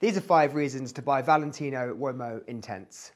These are 5 reasons to buy Valentino Uomo Intense.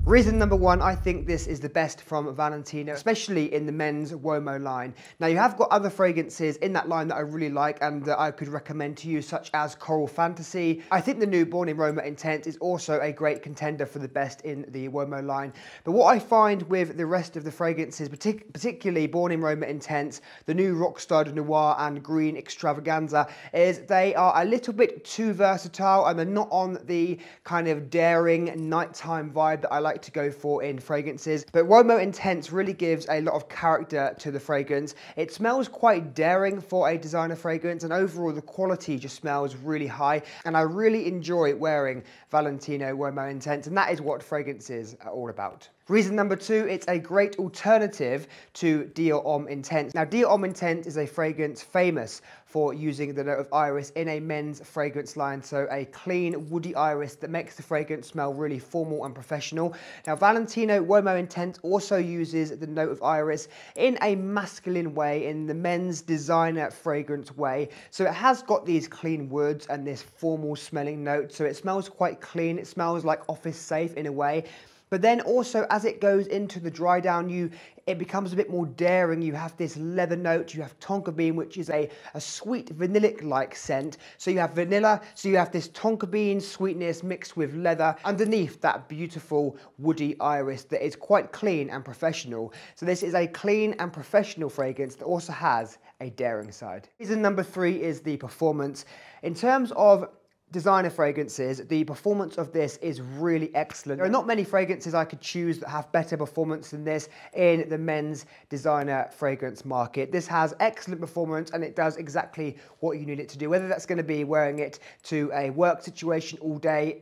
Reason number 1, I think this is the best from Valentino, especially in the men's Uomo line. Now, you have got other fragrances in that line that I really like and that I could recommend to you, such as Coral Fantasy. I think the new Born in Roma Intense is also a great contender for the best in the Uomo line. But what I find with the rest of the fragrances, particularly Born in Roma Intense, the new Rockstar Noir and Green Extravaganza, is they are a little bit too versatile and they're not on the kind of daring nighttime vibe that I like to go for in fragrances. But Uomo Intense really gives a lot of character to the fragrance. It smells quite daring for a designer fragrance, and overall the quality just smells really high, and I really enjoy wearing Valentino Uomo Intense, and that is what fragrances are all about. Reason number 2, it's a great alternative to DIOR HOMME Intense. Now, DIOR HOMME Intense is a fragrance famous for using the note of iris in a men's fragrance line, so a clean, woody iris that makes the fragrance smell really formal and professional. Now, Valentino Uomo Intense also uses the note of iris in a masculine way, in the men's designer fragrance way. So it has got these clean woods and this formal smelling note, so it smells quite clean. It smells like office safe in a way. But then also, as it goes into the dry down, it becomes a bit more daring. You have this leather note, you have tonka bean, which is a sweet vanillic-like scent. So you have vanilla, so you have this tonka bean sweetness mixed with leather underneath that beautiful woody iris that is quite clean and professional. So this is a clean and professional fragrance that also has a daring side. Reason number 3 is the performance. In terms of designer fragrances, the performance of this is really excellent. There are not many fragrances I could choose that have better performance than this in the men's designer fragrance market. This has excellent performance and it does exactly what you need it to do, whether that's going to be wearing it to a work situation all day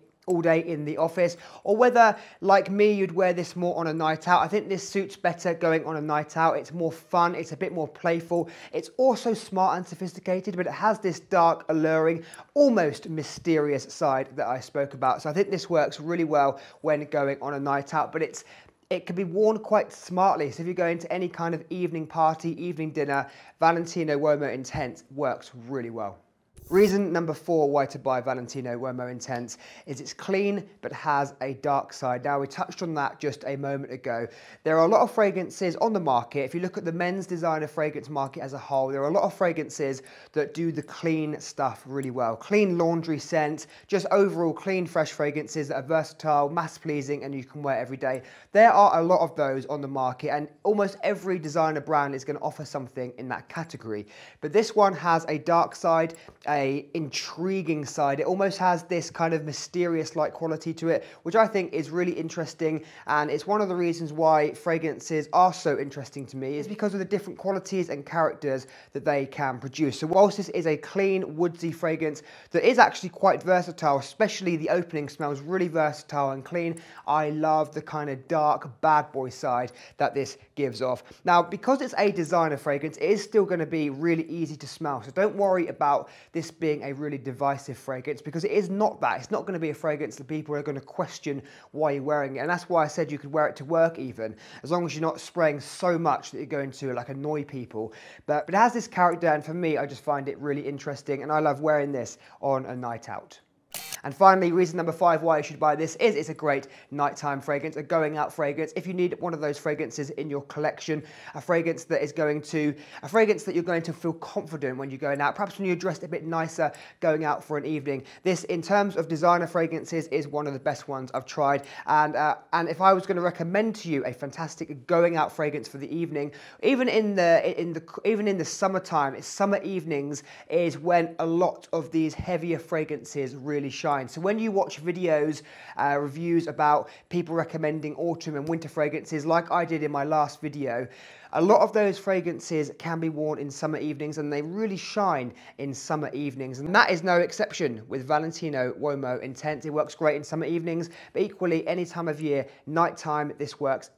in the office, or whether, like me, you'd wear this more on a night out. I think this suits better going on a night out. It's more fun, it's a bit more playful. It's also smart and sophisticated, but it has this dark, alluring, almost mysterious side that I spoke about. So I think this works really well when going on a night out, but it can be worn quite smartly. So if you're going to any kind of evening party, evening dinner, Valentino Uomo Intense works really well. Reason number 4 why to buy Valentino Uomo Intense is it's clean but has a dark side. Now, we touched on that just a moment ago. There are a lot of fragrances on the market. If you look at the men's designer fragrance market as a whole, there are a lot of fragrances that do the clean stuff really well. Clean laundry scent, just overall clean, fresh fragrances that are versatile, mass-pleasing, and you can wear every day. There are a lot of those on the market, and almost every designer brand is going to offer something in that category. But this one has a dark side, a intriguing side. It almost has this kind of mysterious-like quality to it, which I think is really interesting, and it's one of the reasons why fragrances are so interesting to me, is because of the different qualities and characters that they can produce. So whilst this is a clean, woodsy fragrance that is actually quite versatile, especially the opening smells really versatile and clean, I love the kind of dark, bad boy side that this gives off. Now, because it's a designer fragrance, it is still going to be really easy to smell, so don't worry about this being a really divisive fragrance, because it is not that. It's not going to be a fragrance that people are going to question why you're wearing it, and that's why I said you could wear it to work even, as long as you're not spraying so much that you're going to like annoy people. But it has this character, and for me, I just find it really interesting, and I love wearing this on a night out. And finally, reason number 5 why you should buy this is it's a great nighttime fragrance, a going out fragrance. If you need one of those fragrances in your collection, a fragrance that you're going to feel confident when you're going out, perhaps when you're dressed a bit nicer going out for an evening. This, in terms of designer fragrances, is one of the best ones I've tried. And if I was going to recommend to you a fantastic going out fragrance for the evening, even in the summertime, summer evenings is when a lot of these heavier fragrances really shine. So when you watch videos, reviews about people recommending autumn and winter fragrances, like I did in my last video, a lot of those fragrances can be worn in summer evenings, and they really shine in summer evenings. And that is no exception with Valentino Uomo Intense. It works great in summer evenings, but equally any time of year, nighttime, this works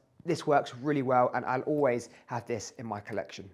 really well, and I'll always have this in my collection.